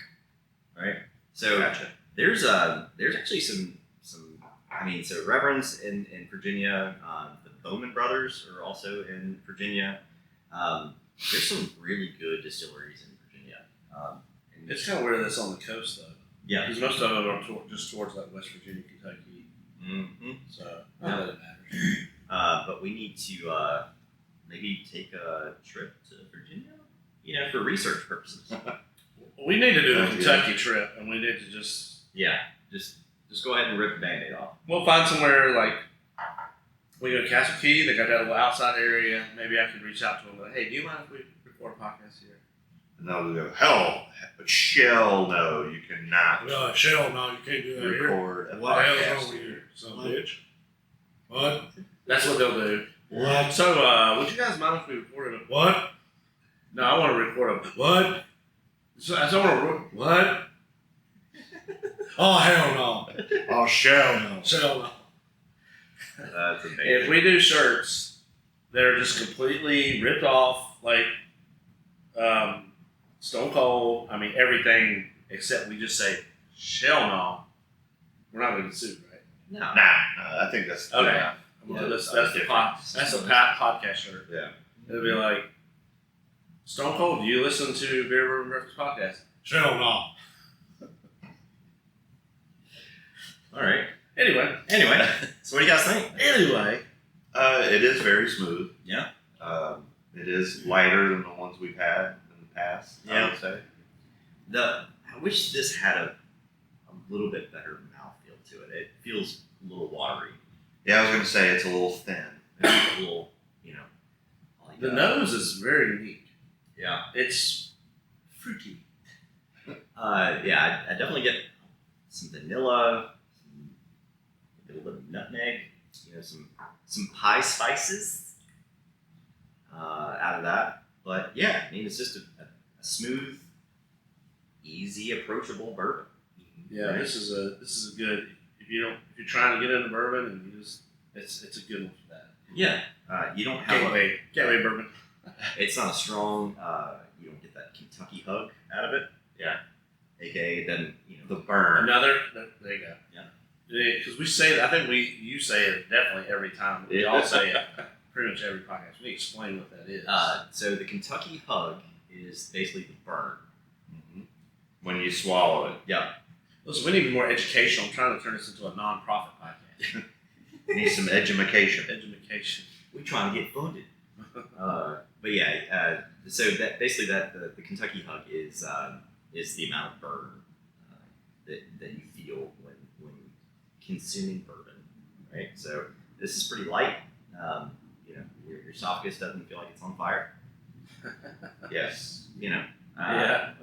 Right. So Gotcha. there's actually some so Reverend's in Virginia. The Bowman brothers are also in Virginia. There's some really good distilleries in Virginia. And it's kind of weird that's on the coast though. yeah. Because most of them are just towards like West Virginia, Kentucky. Mm-hmm. So not that it matters. But we need to maybe take a trip to Virginia, for research purposes. We need to do the Sounds Kentucky trip, and we need to just Just go ahead and rip the Band-Aid off. we'll find somewhere like we go to Castle Key. They got that little outside area. Maybe I could reach out to them. Like, hey, do you mind if we record a podcast here? And they'll go, hell, no, you cannot No, Shell, no, you can't do that here. record a What the hell's podcast wrong with here. you, son of a bitch? What? That's what they'll do. What? So, would you guys mind if we recorded a? What? No, I want to record a. What? So I want to. What? Oh, hell no. Oh, shell no. Shell no. That's amazing. If we do shirts that are just completely ripped off, like Stone Cold, I mean everything except we just say shell no, we're not going to get sued, right? No. Nah, I think that's Okay. yeah. Well, that's different. a podcast shirt. Yeah. It'll be like Stone Cold. Do you listen to Beer-Bourbon-Breakfast podcast? Shell no. All right. Anyway, So what do you guys think? It is very smooth. Yeah. It is lighter than the ones we've had in the past, I Yeah. would say. I wish this had a little bit better mouthfeel to it. It feels a little watery. Yeah, I was going to say it's a little thin. It's a little, like the nose is very unique. Yeah. It's fruity. I definitely get some vanilla, a little bit of nutmeg, some pie spices out of that. But yeah, I mean, it's just a smooth, easy, approachable bourbon. Yeah, Right. this is a good. If you're trying to get into bourbon and you just it's a good one for that. Yeah. You don't have Gateway bourbon. it's not a strong, you don't get that Kentucky hug out of it. Yeah. AKA then, The burn. There you go. Yeah. Because we say that, I think you say it definitely every time. We all say it pretty much every podcast. We explain what that is. So the Kentucky hug is basically the burn. Mhm. When you swallow it. Yeah. Listen, we need more educational. I'm trying to turn this into a non-profit podcast. Need some education. Education. We trying to get funded. But yeah, so that basically the Kentucky hug is the amount of burn that you feel when consuming bourbon, right? So this is pretty light. Your esophagus doesn't feel like it's on fire. Yes. Yeah.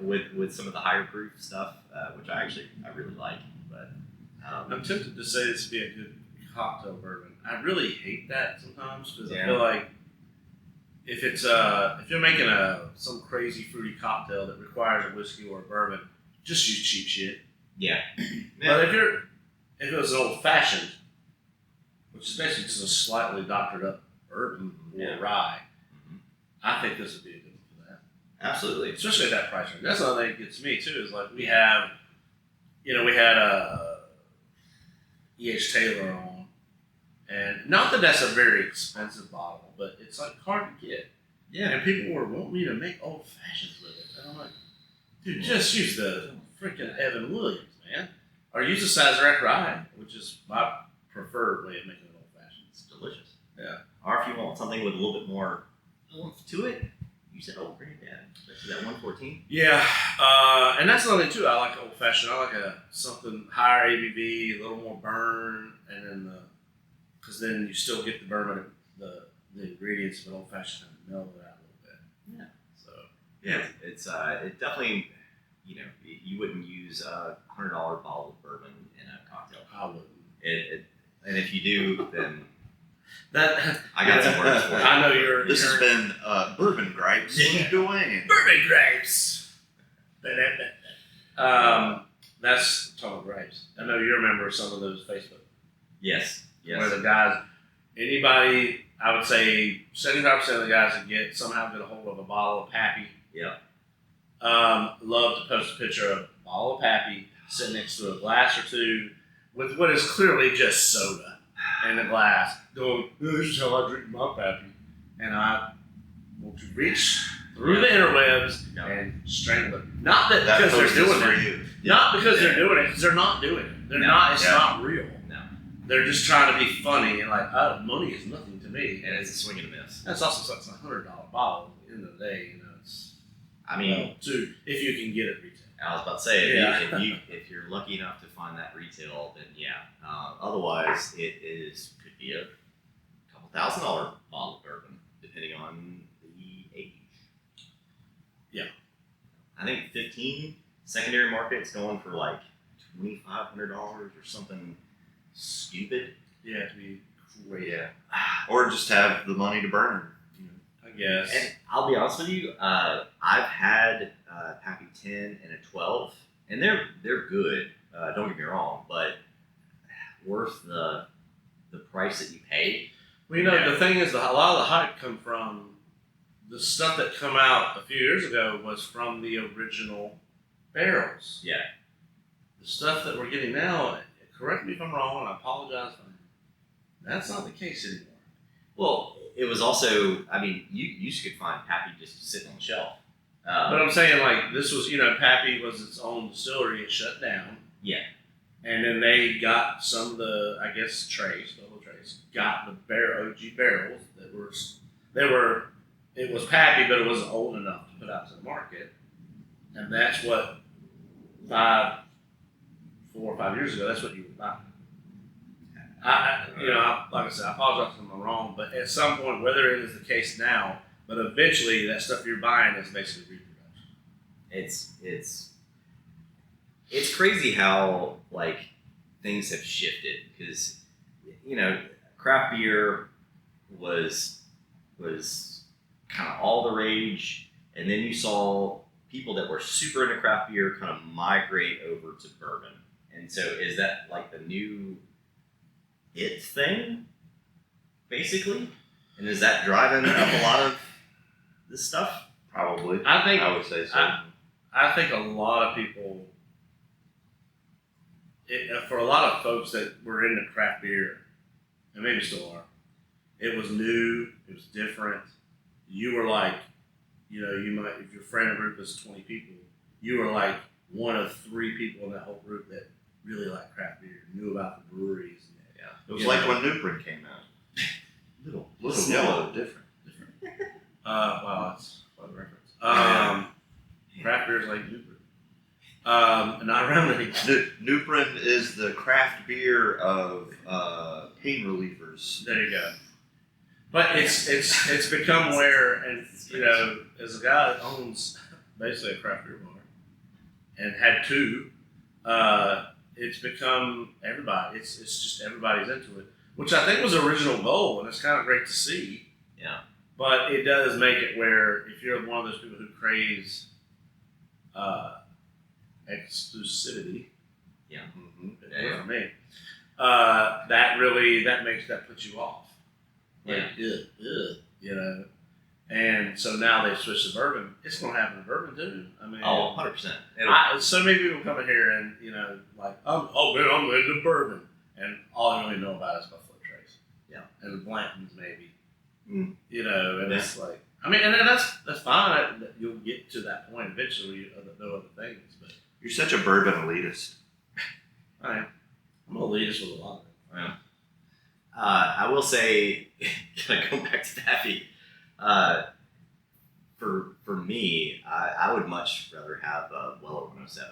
With some of the higher proof stuff, which I really like. But I'm tempted to say this would be a good cocktail bourbon. I really hate that sometimes because Yeah. I feel like if you're making some crazy fruity cocktail that requires a whiskey or a bourbon, just use cheap shit. yeah, But if it was an old fashioned, which is basically just a slightly doctored up bourbon or Yeah. rye, Mhm. I think this would be a good one for that. absolutely. Especially at that price range. That's another thing that gets me too. Is like we had E.H. Taylor on, and not that that's a very expensive bottle, but it's like hard to get. Yeah, And people were wanting me to make old fashions with it. And I'm like, dude, just use the freaking Evan Williams, man. Or use the Sazerac Rye, which is my preferred way of making an old fashioned. it's delicious. Yeah. Or if you want something with a little bit more to it. You said old granddad. Is that 114? Yeah, and that's another thing too. I like old fashioned. I like something higher ABV, a little more burn, and then because then you still get the bourbon, the ingredients of an old fashioned and mellow it out a little bit. Yeah. So Yeah, it's it definitely, you wouldn't use a $100 bottle of bourbon in a cocktail. I wouldn't. And if you do, then That I got some words for you. I know you're. This has been Bourbon Gripes with Dewayne. bourbon grapes. That's talking grapes. I know you remember some of those Facebook. Yes. Where the guys, anybody, I would say 75% of the guys that somehow get a hold of a bottle of Pappy. Yeah. Love to post a picture of a bottle of Pappy sitting next to a glass or two with what is clearly just soda in a glass. Going, this is how I drink my Pappy. And I want to reach through the interwebs and strangle it. Not that That because post they're is doing for it. you. Not because they're doing it, because they're not doing it. They're No. not. It's Yeah. not real. No. They're just trying to be funny and like, oh, money is nothing to me. And it's a swing and a miss. That's also it's a $100 bottle. At the end of the day, it's I mean, if you can get it retail. I was about to say, Yeah. if you're lucky enough to find that retail, then yeah. Otherwise, could be a couple $1,000 bottle of bourbon, depending on the age. Yeah. I think 15 secondary market's going for like $2,500 or something stupid. Yeah, to be great. Yeah. Or just have the money to burn. I guess. And I'll be honest with you, I've had Pappy 10 and a 12, and they're good. Don't get me wrong, but worth the price that you pay. Well, the thing is, a lot of the hype come from the stuff that come out a few years ago was from the original barrels. Yeah. The stuff that we're getting now, correct me if I'm wrong, and I apologize for that's not the case anymore. Well, it was also, I mean, you could find Pappy just sitting on the shelf. But I'm saying, like, this was, Pappy was its own distillery. It shut down. Yeah. And then they got some of the, I guess, double trays, got the OG barrels it was Pappy, but it wasn't old enough to put out to the market. And that's what 4 or 5 years ago, that's what you would buy. Like I said, I apologize if I'm wrong, but at some point, whether it is the case now, but eventually that stuff you're buying is basically reproduction. It's crazy how like things have shifted because craft beer was kind of all the rage, and then you saw people that were super into craft beer kind of migrate over to bourbon. And so is that like the new thing, basically? And is that driving up a lot of this stuff? Probably. I would say so. I think a lot of people, for a lot of folks that were into craft beer, and maybe still are, it was new, it was different. You were like, you might, if your friend group is 20 people, you were like one of 3 people in that whole group that really liked craft beer, knew about the breweries. It was like when Newprint came out. Little yellow, different. Wow, that's quite a reference. Craft beer is like Newprint. Not Remedy. Newprint is the craft beer of pain relievers. There you go. But it's become where, and as a guy that owns basically a craft beer bar and had 2, it's become everybody. It's just everybody's into it, which I think was the original goal, and it's kind of great to see. Yeah. But it does make it where if you're one of those people who craves exclusivity, for me, that puts you off. Like, And so now they've switched to bourbon. It's going to happen to bourbon too. I mean, 100%. So many people come in here and like, I'm into bourbon, and all I really know about is Buffalo Trace. Yeah. And the Blantons maybe. Mm. And it's like, I mean, and that's fine. You'll get to that point eventually. Know other things, but You're such a bourbon elitist. I am. I'm an elitist with a lot of it. I will say, kind of going back to Pappy, for me, I would much rather have a Weller 107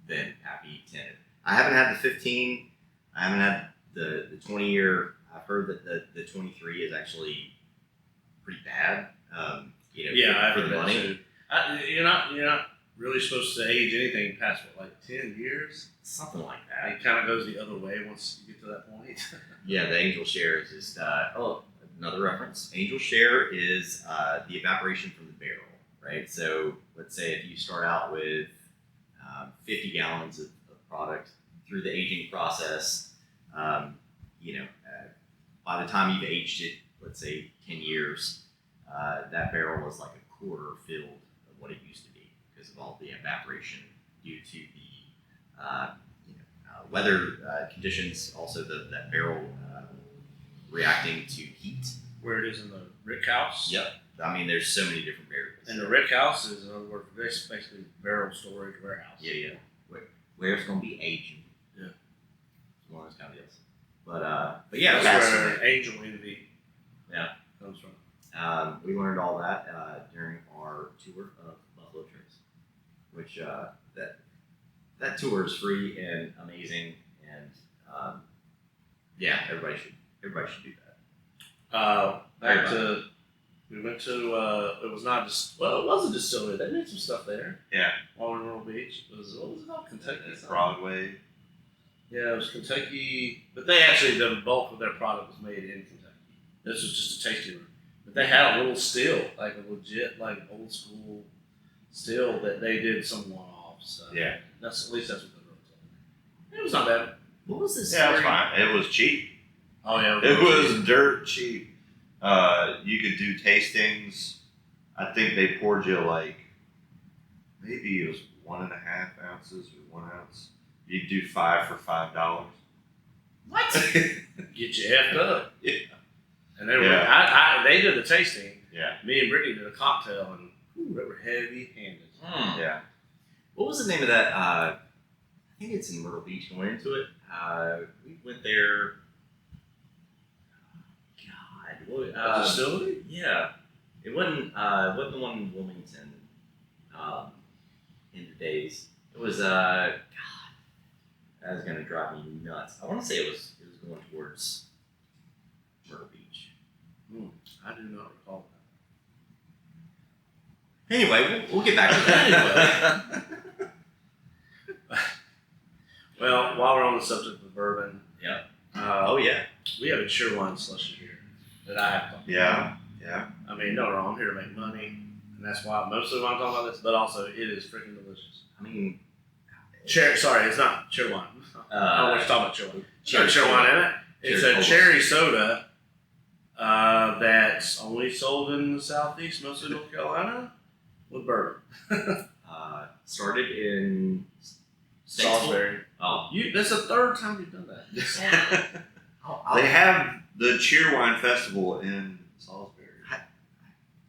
than Happy 10. I haven't had the 15. I haven't had the 20 year. I've heard that the 23 is actually pretty bad. Yeah, I've for heard the that money. too. You're not really supposed to age anything past what, like 10 years. Something like that. It kind of goes the other way once you get to that point. Yeah, the angel share is just another reference. Angel share is the evaporation from the barrel, right? So let's say if you start out with 50 gallons of product through the aging process, by the time you've aged it, let's say 10 years, that barrel is like a quarter filled of what it used to be because of all the evaporation due to the weather conditions, also that barrel reacting to heat. Where it is in the rick house. Yep. I mean, there's so many different variables. And the rick house is, in other words, basically barrel storage warehouse. Yeah. Where it's going to be aging. Yeah. As long as kind of deals. But yeah, That's where Angel Envy comes from. we learned all that during our tour of Buffalo Trace, which that tour is free and amazing, and everybody should do that. We went to, it was not just, well, it was a distillery. They made some stuff there. Yeah. While we were in Myrtle Beach. What was it called? Kentucky something? Broadway. Yeah, it was Kentucky, but they actually, the bulk of their product was made in Kentucky. This was just a tasting room. But they had a little still, like a legit, like old school still that they did some one-off stuff. Yeah. At least that's what the room told me. It was not bad. What was this? Yeah, it was fine. It was cheap. Oh, yeah. It was dirt cheap. You could do tastings. I think they poured you like, maybe it was 1.5 ounces or 1 ounce. You do 5 for $5. What? Get you effed up. Yeah. And they were, Yeah. they did the tasting. Yeah. Me and Brittany did a cocktail, and they were heavy-handed. Yeah. What was the name of that? I think it's in Myrtle Beach. Going into it, we went there. God, Distillery? yeah, it wasn't the one in Wilmington. In the days, it was God. That was gonna drive me nuts. I want to say it was going towards Myrtle Beach. I do not recall Anyway, we'll get back to that. Well, while we're on the subject of bourbon, Yeah. oh yeah. we have a Cheerwine slushy here that I have. Yeah. I mean, no wrong. I'm here to make money, and that's why mostly when I'm talking about this. But also, it is freaking delicious. I mean, Sorry, it's not Cheerwine. I want to talk about Cheerwine. There's no Cheerwine in it. It's Cherry a cherry soda that's only sold in the southeast, mostly North Carolina, with bourbon. started in Salisbury. Oh, That's the third time you've done that. They have the Cheerwine Festival in Salisbury.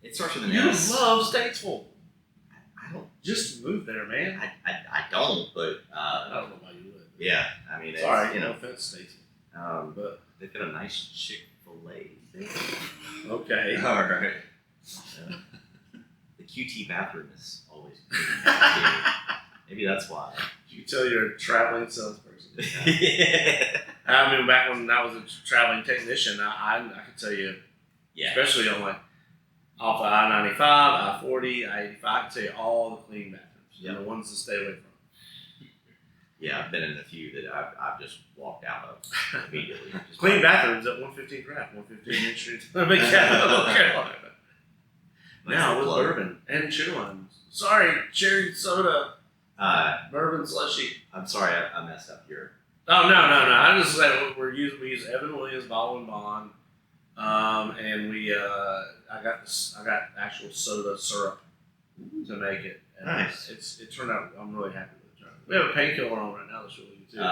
it starts with an You S. love Statesville. I don't. Just move there, man. I don't. But I don't know why you would. yeah. I mean, it's, Sorry, you no know, offense, Statesville. But they've got a nice Chick-fil-A there. okay. All right. The QT bathroom is always clean. Maybe that's why. You tell you're a traveling salesperson. Yeah. I mean, back when I was a traveling technician, I could tell you, Yeah. especially on like off of I-95, I-40, I-85, I could tell you all the clean bathrooms. Yeah. And the ones to stay away from. Yeah, I've been in a few that I've just walked out of immediately. Just Clean bathrooms at 115 Craft, 115 Main Street, McAdenville, North Carolina. Now with plug. bourbon and Cheerwine. Sorry, cherry soda, bourbon slushy. I'm sorry, I messed up here. Oh no! I just said we use Evan Williams Bottle and Bond, and I got actual soda syrup to make it. And Nice. It turned out. I'm really happy with it. We have a painkiller on right now that's really good too. You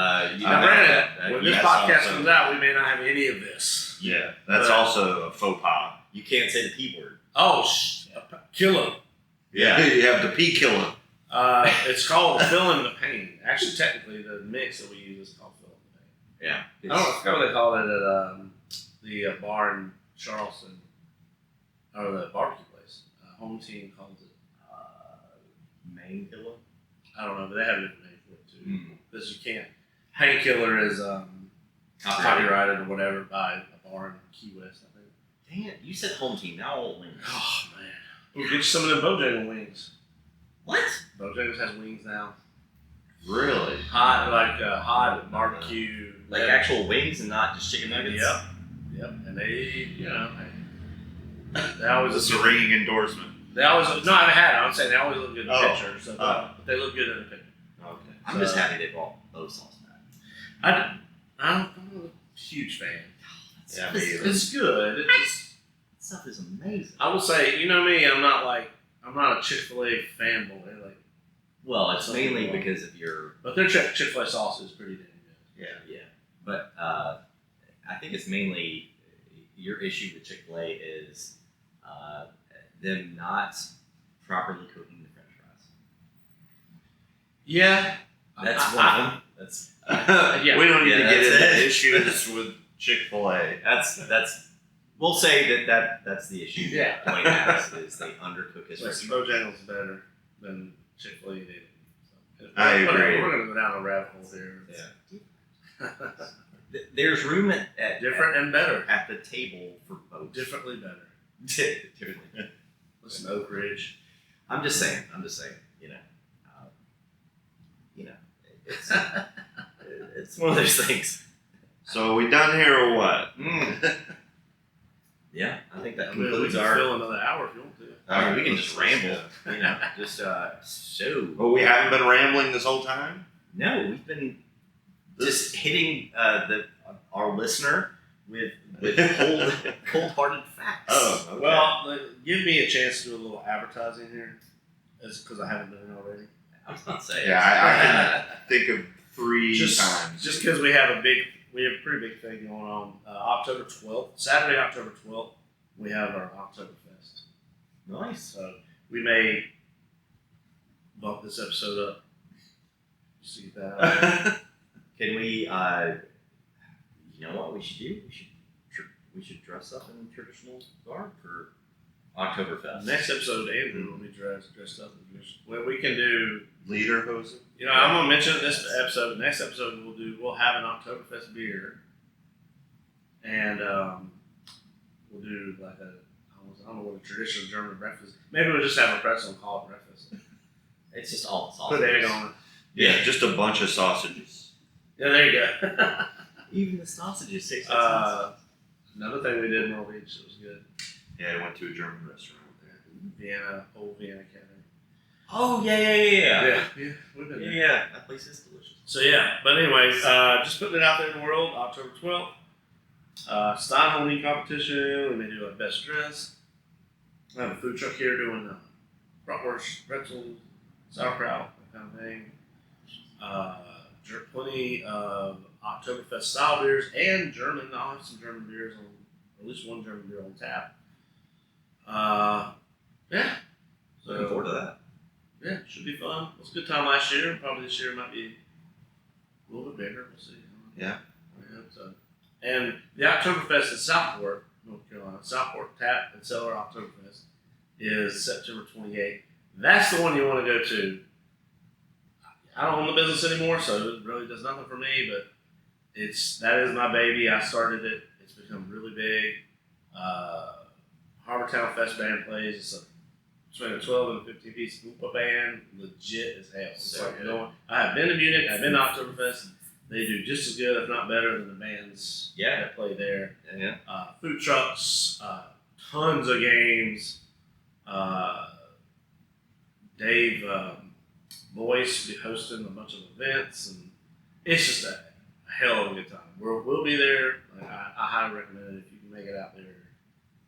Now, granted, when this yes, podcast also. comes out, we may not have any of this. Yeah. That's But- also a faux pas. You can't say the P word. Oh, killer. Yeah. You have the P killer. It's called Filling the Pain. Actually, technically, the mix that we use is called Filling the Pain. Yeah. I forgot what they call it at the bar in Charleston, or the barbecue place. home team calls it. Main killer. I don't know, but they have a different name for it too. Mm. Because you can't. Painkiller is copyrighted or whatever by a bar in Key West, I think. Dang it! You said home team. Now I'll win. Oh man, we'll get you some of them Bojangles wings. What? Bojangles has wings now. Really? Hot, like hot barbecue, Like actual wings and not just chicken nuggets. Yep. And they, they always This is look a good. ringing endorsement. They always no, I haven't had it. I'm saying they always look good in the Oh. picture. So, Oh. but they look good in the picture. Okay. I'm just happy they brought both sauce back. I'm not a huge fan. Yeah, me either. It's good. It's just, That stuff is amazing. I will say, you know me, I'm not a Chick-fil-A fanboy. Like, Well, it's Some mainly people are. because of your but their Chick-fil-A sauce is pretty damn good. yeah. But I think it's mainly your issue with Chick-fil-A is them not properly cooking the French fries. Yeah, That's one of them. That's Yeah. We don't need Yeah, to get that's into it. issues with Chick-fil-A. that's. We'll say that's the issue. Yeah. Dwayne has is they undercook his Listen, French fries. Bojangles is better than Chick-fil-A did. So, I agree. We're going to go down a rabbit hole here. Yeah. There's room at Different and better. at the table for both. Differently better. Differently. Listen, Oak Ridge. I'm just saying. It's it's one of those things. So we done here or what? Yeah, I think that I mean, we concludes can our. fill another hour if you want to. I mean, we can just let's- ramble. Just so. Well, we haven't been rambling this whole time? No, we've been just hitting our listener with cold-hearted facts. Oh, okay. Well, give me a chance to do a little advertising here. That's because I haven't done it already. I was about to say. Yeah, I can think of three times. Just because we have a pretty big thing going on. October 12th, Saturday, October 12th, we have our Oktoberfest. Nice. So we may bump this episode up. Just to get that out there. Can we? You know what we should do? We should dress up in traditional garb for Oktoberfest. Next episode, Andrew will be dressed up. Well, we can do. Leader hosen? I'm gonna mention it this episode. Next episode, we'll have an Oktoberfest beer, and we'll do like I don't know what a traditional German breakfast. Maybe we'll just have a pretzel and call it breakfast. It's just all Put sausages. egg on it. Yeah, just a bunch of sausages. Yeah, there you go. Even the sausages taste like Uh, sausages. Another thing we did in Norfolk, it was good. Yeah, I went to a German restaurant there. Old Vienna Cafe. Oh yeah. Yeah, we've been there. Yeah, that place is delicious. So yeah, but anyways, just putting it out there in the world, October 12th. Stein holding competition. We may do a best dress. I have a food truck here doing bratwurst, pretzels, sauerkraut, that kind of thing. Plenty of Oktoberfest style beers and German. I'll have some German beers on, or at least one German beer on tap. Yeah. So, Looking forward to that. yeah, should be fun. It was a good time last year. Probably this year might be a little bit bigger. We'll see. Yeah. So. And the Oktoberfest in Southport, North Carolina, Southport Tap and Cellar Oktoberfest is September 28th. That's the one you want to go to. I don't own the business anymore, so it really does nothing for me, but that is my baby. I started it. It's become really big. Harbortown Fest band plays. It's between a 12 and a 15 piece Oompa band, legit as hell. It's So like good. going. I have been to Munich. I've been to Oktoberfest. They do just as good, if not better, than the bands that play there. Yeah. Food trucks, tons of games. Dave Boyce will be hosting a bunch of events, and it's just a hell of a good time. We'll be there. I highly recommend it if you can make it out there.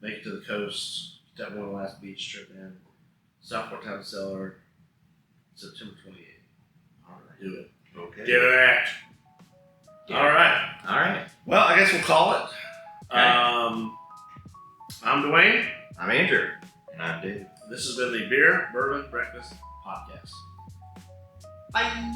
Make it to the coast. Get that one last beach trip in. Southport Town Cellar, September 28th. All right, do it. Okay. Get it out. All right. All right. Well, I guess we'll call it. Okay. I'm Dewayne. I'm Andrew. And I'm Dave. This has been the Beer-Bourbon-Breakfast podcast. Bye.